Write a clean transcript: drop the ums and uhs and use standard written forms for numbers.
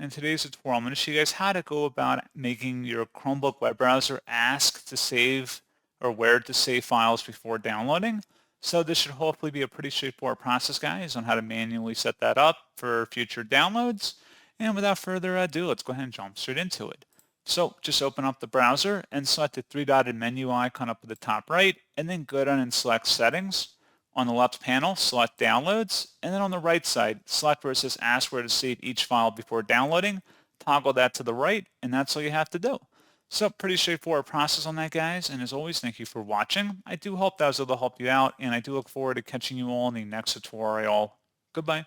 In today's tutorial, I'm going to show you guys how to go about making your Chromebook web browser ask to save or where to save files before downloading. So this should hopefully be a pretty straightforward process, guys, on how to manually set that up for future downloads. And without further ado, let's go ahead and jump straight into it. So just open up the browser and select the three-dotted menu icon up at the top right, and then go down and select Settings. On the left panel, select Downloads, and then on the right side, select where it says Ask where to save each file before downloading. Toggle that to the right, and that's all you have to do. So pretty straightforward process on that, guys, and as always, thank you for watching. I do hope that was able to help you out, and I do look forward to catching you all in the next tutorial. Goodbye.